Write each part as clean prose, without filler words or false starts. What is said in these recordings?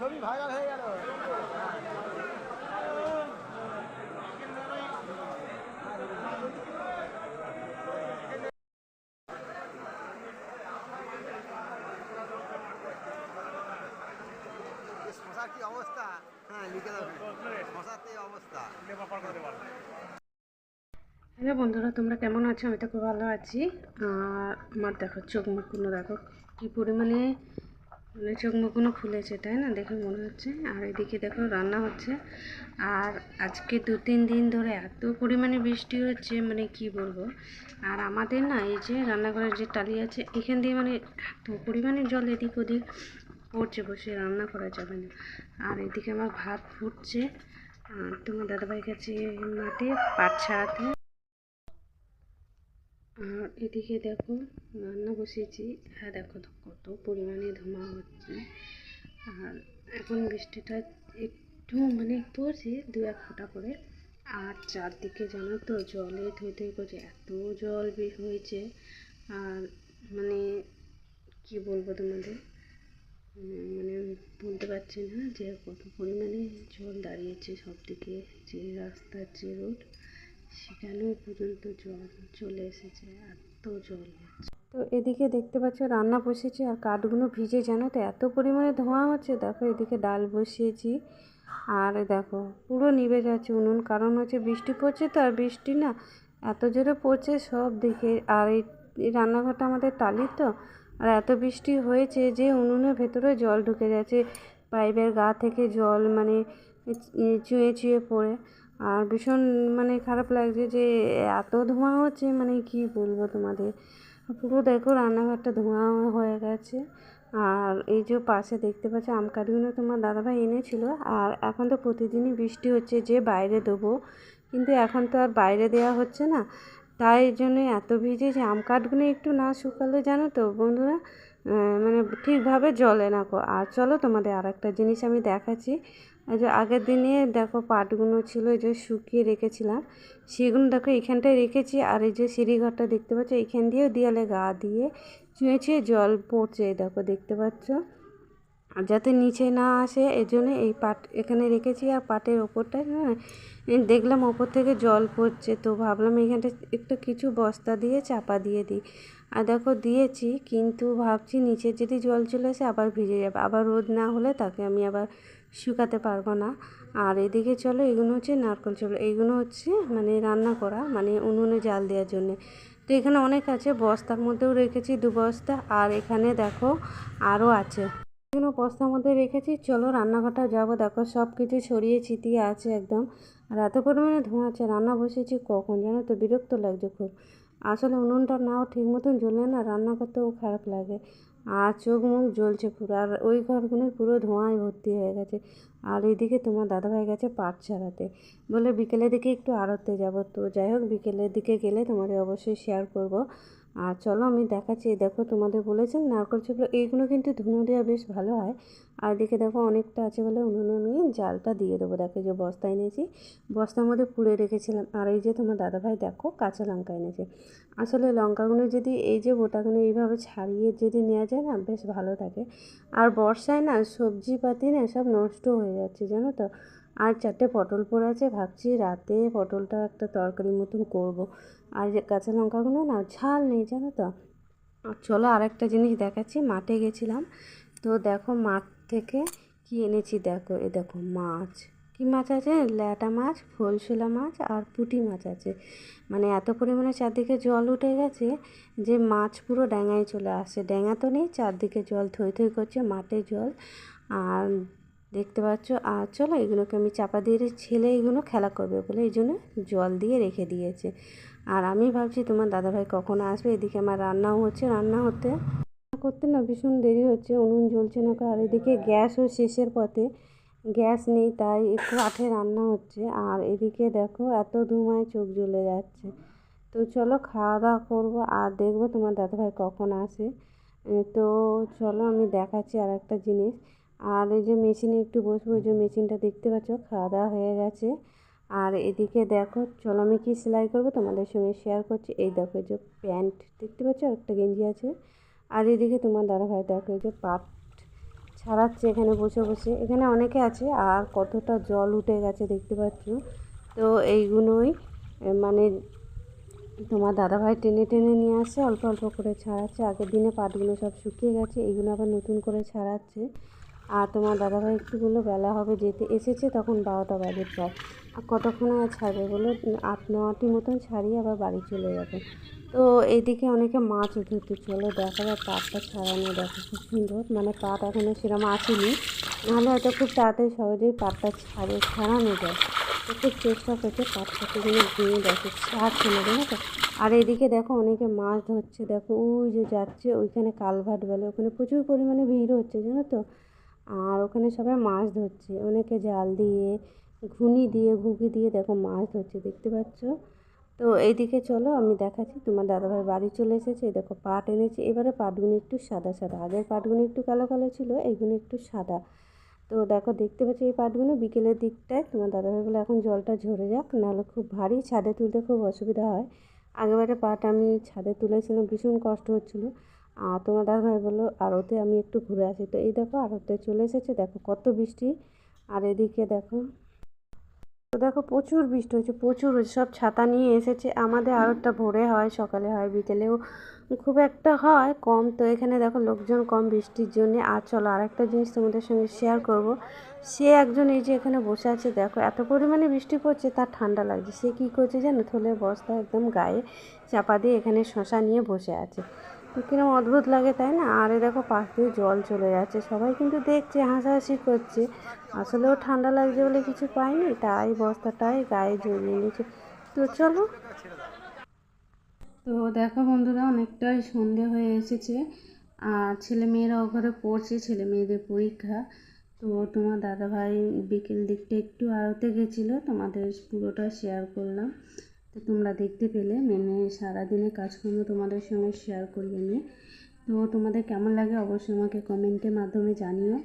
ছবি ভাইরাল হয়ে গেল। শশার কি অবস্থা? হ্যাঁ লিখে দাও, শশার তো এই অবস্থা। হ্যালো বন্ধুরা, তোমরা কেমন আছো? আমি তো খুব ভালো আছি। আর আমার দেখো চোখ মুখগুলো দেখো কী পরিমাণে চোখ মুখগুলো ফুলেছে, তাই না? দেখে মনে হচ্ছে। আর এদিকে দেখো রান্না হচ্ছে। আর আজকে 2-3 দিন ধরে এত পরিমাণে বৃষ্টি হচ্ছে, মানে কি বলবো। আর আমাদের না এই যে রান্নাঘরের যে টালি আছে এখান দিয়ে মানে এত পরিমাণে জল এদিক ওদিক পড়ছে, বসে রান্না করা যাবে না। আর এদিকে আমার ভাত ফুটছে। আর তোমার দাদাভাই গেছে মাঠে পাট ছাড়াতে। আর এদিকে দেখো রান্না বসিয়েছি। হ্যাঁ দেখো তো কত পরিমাণে ধোঁয়া হচ্ছে। আর এখন বৃষ্টিটা একটু মানে পড়ছে 2-1 ফোঁটা করে। আর চারদিকে জানো তো জলে থই থই করছে, এত জল বের হয়েছে। আর মানে কি বলবো তোমাদের, মানে বলতে পারছি না যে কত পরিমাণে জল দাঁড়িয়েছে সব দিকে। যে রাস্তার যে রোড সেখানেও পর্যন্ত জল চলে এসেছে, এত জল হচ্ছে। তো এদিকে দেখতে পাচ্ছ রান্না বসেছি আর কাঠগুলো ভিজে, জানো তো এত পরিমাণে ধোঁয়া হচ্ছে। দেখো এদিকে ডাল বসিয়েছি। আর দেখো পুরো নিভে যাচ্ছে উনুন, কারণ হচ্ছে বৃষ্টি পড়ছে তো। আর বৃষ্টি না এত জোরে পড়ছে সব দিকে। আর এই রান্নাঘরটা আমাদের টালির তো। আর এত বৃষ্টি হয়েছে যে উনুনের ভেতরে জল ঢুকে যাচ্ছে, পাইপের গা থেকে জল মানে চুঁয়ে চুঁয়ে পড়ে। আর ভীষণ মানে খারাপ লাগছে যে এত ধোঁয়া হচ্ছে, মানে কি বলবো তোমাদের। পুরো দেখো রান্নাঘরটা ধোঁয়া হয়ে গেছে। আর এই যে পাশে দেখতে পাচ্ছ আম কাঠগুলো তোমার দাদাভাই এনেছিল। আর এখন তো প্রতিদিনই বৃষ্টি হচ্ছে যে বাইরে দেবো, কিন্তু এখন তো আর বাইরে দেওয়া হচ্ছে না। তাই জন্যই এত ভিজে যে আম কাঠগুলো একটু না শুকালে, জানো তো বন্ধুরা, মানে ঠিকভাবে জ্বলে না গো। আর চলো তোমাদের আর একটা জিনিস আমি দেখাচ্ছি। এই যে আগের দিনে দেখো পাটগুলো ছিল, এই যে শুকিয়ে রেখেছিলাম, সেগুলো দেখো এখানটায় রেখেছি। আর এই যে সিঁড়িঘরটা দেখতে পাচ্ছ, এখান দিয়েও দেয়ালে গা দিয়ে চুঁয়ে চুঁয়ে জল পড়ছে, এই দেখো দেখতে পাচ্ছ। আর যাতে নিচে না আসে এজন্য এই পাট এখানে রেখেছি। আর পাটের ওপরটায় হ্যাঁ দেখলাম ওপর থেকে জল পড়ছে, তো ভাবলাম এখানটা একটু কিছু বস্তা দিয়ে চাপা দিয়ে দিই। আর দেখো দিয়েছি, কিন্তু ভাবছি নিচে যদি জল চলে আসে আবার ভিজে যাবে, আবার রোদ না হলে তাকে আমি আবার শুকাতে পারবো না। আর এদিকে চলো এগুলো হচ্ছে নারকেল, চলো এইগুলো হচ্ছে মানে রান্না করা, মানে উনুনে জাল দেওয়ার জন্যে। তো এখানে অনেক আছে, বস্তার মধ্যেও রেখেছি 2 বস্তা। আর এখানে দেখো আরও আছে, এগুলো বস্তার মধ্যে রেখেছি। চলো রান্নাঘরটা যাবো। দেখো সব কিছু ছড়িয়ে ছিটিয়ে আছে একদম। আর এত পরিমাণে ধোঁয়া আছে, রান্না বসেছি কখন জানো তো, বিরক্ত লাগছে খুব। আসলে উনুনটা নাও ঠিক মতন জ্বলে না, রান্না করতেও খারাপ লাগে। আর চোখ মুখ জ্বলছে পুরো। আর ওই ঘরগুলো পুরো ধোঁয়ায় ভর্তি হয়ে গেছে। আর এইদিকে তোমার দাদাভাই গেছে পাট ছাড়াতে, বলে বিকেলের দিকে একটু আড়তে যাব। তো যাই হোক বিকেলের দিকে গেলে তোমাদের অবশ্যই শেয়ার করব। আর চলো আমি দেখাচ্ছি। দেখো তোমাদের বলেছেন নারকেল চিপড়ো, এইগুলো কিন্তু ধুনো দেওয়া বেশ ভালো হয়। আর এদিকে দেখো অনেকটা আছে বলে উনুনে আমি জালটা দিয়ে দেবো। দেখো যে বস্তা এনেছি, বস্তার মধ্যে পুড়ে রেখেছিলাম। আর এই যে তোমার দাদাভাই দেখো কাঁচা লঙ্কা এনেছে। আসলে লঙ্কাগুলো যদি এই যে বোটাগুলো এইভাবে ছাড়িয়ে যদি নেওয়া যায় না, বেশ ভালো থাকে। আর বর্ষায় না সবজিপাতি না সব নষ্ট হয়ে যাচ্ছে, জানো তো। আর 4টে পটল পড়ে আছে, ভাবছি রাতে পটলটা একটা তরকারির মতন করব। আর যে কাঁচা লঙ্কাগুলো না ঝাল নেই, জানো তো। আর চলো আরেকটা জিনিস দেখাচ্ছি। মাঠে গেছিলাম, তো দেখো মাঠ থেকে কি এনেছি। দেখো এ দেখো মাছ, কী মাছ আছে, ল্যাটা মাছ, ফলসুলা মাছ আর পুঁটি মাছ আছে। মানে এত পরিমাণে চারদিকে জল উঠে গেছে যে মাছ পুরো ড্যাঙায় চলে আসছে। ড্যাঙা তো নেই, চারদিকে জল থই থই করছে, মাঠে জল। আর দেখতে পাচ্ছ। আর চলো এগুলোকে আমি চাপা দিয়ে ছেলে এগুলো খেলা করবে বলে এই জন্য জল দিয়ে রেখে দিয়েছে। আর আমি ভাবছি তোমার দাদাভাই কখন আসবে। এদিকে আমার রান্নাও হচ্ছে, রান্না করতে না ভীষণ দেরি হচ্ছে, উনুন জ্বলছে না। আর এদিকে গ্যাসও শেষের পথে, গ্যাস নেই, তাই একটু কাঠে রান্না হচ্ছে। আর এদিকে দেখো এত ধোঁয়ায় চোখ জ্বলে যাচ্ছে। তো চলো খাওয়া দাওয়া করবো আর দেখবো তোমার দাদাভাই কখন আসে। তো চলো আমি দেখাচ্ছি আর একটা জিনিস। আর এই যে মেশিনে একটু বসবো, ওই যে মেশিনটা দেখতে পাচ্ছ, খাওয়া দাওয়া হয়ে গেছে। আর এদিকে দেখো চলো আমি কি সেলাই করবো তোমাদের সঙ্গে শেয়ার করছি। এই দেখো এই যে প্যান্ট দেখতে পাচ্ছ, আর একটা গেঞ্জি আছে। আর এদিকে তোমার দাদাভাই দেখো এই যে পাট ছাড়াচ্ছে এখানে বসে বসে। এখানে অনেকে আছে আর কতটা জল উঠে গেছে দেখতে পাচ্ছ। তো এইগুলোই মানে তোমার দাদাভাই টেনে টেনে নিয়ে আসছে, অল্প অল্প করে ছাড়াচ্ছে। আগের দিনে পাটগুলো সব শুকিয়ে গেছে, এইগুলো আবার নতুন করে ছাড়াচ্ছে। আর তোমার দাদাভাই একটু বললো বেলা হবে যেতে, এসেছে তখন 12টা বাজে প্রায়। আর কতক্ষণে আর ছাড়বে বলো, 8-9টি মতন ছাড়িয়ে আবার বাড়ি চলে যাবে। তো এইদিকে অনেকে মাছ ধরতে, চলো দেখা যায় পাটটা ছাড়ানো। দেখো খুব সুন্দর, মানে পাট এখনও সেরকম আসেনি, নাহলে হয়তো খুব তাড়াতাড়ি সহজেই পাটটা ছাড়ানো যায়। তো খুব চেষ্টা করছে পাটটাকে যেন ভেঙে দেখে ছাড়ছে না, জানো তো। আর এদিকে দেখো অনেকে মাছ ধরছে, দেখো ওই যে যাচ্ছে ওইখানে কালভার্ট বলে, ওখানে প্রচুর পরিমাণে ভিড় হচ্ছে জানো তো। আর ওখানে সবাই মাছ ধরছে, অনেকে জাল দিয়ে, ঘুনি দিয়ে, ঘুগি দিয়ে দেখো মাছ ধরছে দেখতে পাচ্ছ। তো এইদিকে চলো আমি দেখাচ্ছি, তোমার দাদাভাই বাড়ি চলে এসেছে। এই দেখো পাট এনেছে, এবারে পাটগুলো একটু সাদা সাদা, আগের পাটগুলো একটু কালো কালো ছিল, এইগুলো একটু সাদা। তো দেখো দেখতে পাচ্ছি এই পাটগুলো বিকেলের দিকটায় তোমার দাদাভাই বলে এখন জলটা ঝরে যাক, নাহলে খুব ভারী, ছাদে তুলতে খুব অসুবিধা হয়। আগেবারে পাট আমি ছাদে তুলেছিলাম, ভীষণ কষ্ট হচ্ছিলো। আর তোমার দাদাভাই বললো আড়তে আমি একটু ঘুরে আসি। তো এই দেখো আড়তে চলে এসেছে, দেখো কত বৃষ্টি। আর এদিকে দেখো, তো দেখো প্রচুর বৃষ্টি হচ্ছে, প্রচুর হচ্ছে, সব ছাতা নিয়ে এসেছে। আমাদের আড়তটা ভোরে হয়, সকালে হয়, বিকেলেও খুব একটা হয় কম। তো এখানে দেখো লোকজন কম বৃষ্টির জন্য। আর চলো আরেকটা জিনিস তোমাদের সঙ্গে শেয়ার করব। সে একজন এই যে এখানে বসে আছে, দেখো এত পরিমাণে বৃষ্টি পড়ছে তার ঠান্ডা লাগছে। সে কী করছে জানো, থলের বস্তা একদম গায়ে চাপা দিয়ে এখানে শশা নিয়ে বসে আছে। তো কিরকম অদ্ভুত লাগে তাই না। আর দেখো পাশ দিয়ে জল চলে যাচ্ছে, সবাই কিন্তু দেখছে, হাসাহাসি করছে। আসলেও ঠান্ডা লাগছে বলে কিছু পায়নি, তাই বস্তাটাই গায়ে জড়িয়ে নিয়েছে। তো চলো, তো দেখো বন্ধুরা অনেকটাই সন্ধে হয়ে এসেছে, আর ছেলে মেয়েরাও ঘরে পড়ছে, ছেলে মেয়েদের পরীক্ষা। তো তোমার দাদাভাই বিকেল দিকটা একটু আড়তে গেছিলো, তোমাদের পুরোটা শেয়ার করলাম। তো তোমরা দেখতে পেলে, মেনে সারাদিনের কাজকর্ম তোমাদের সঙ্গে শেয়ার করিয়ে নিয়ে। তো তোমাদের কেমন লাগে অবশ্যই আমাকে কমেন্টের মাধ্যমে জানিও।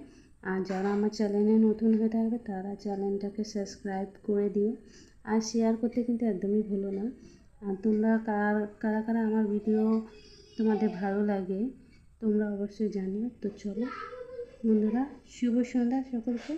আর যারা আমার চ্যানেলে নতুন হয়ে থাকবে তারা চ্যানেলটাকে সাবস্ক্রাইব করে দিও, আর শেয়ার করতে কিন্তু একদমই ভুলো না। আর তোমরা কারা কারা আমার ভিডিও তোমাদের ভালো লাগে তোমরা অবশ্যই জানিও। তো চলো বন্ধুরা, শুভ সন্ধ্যা সকলকে।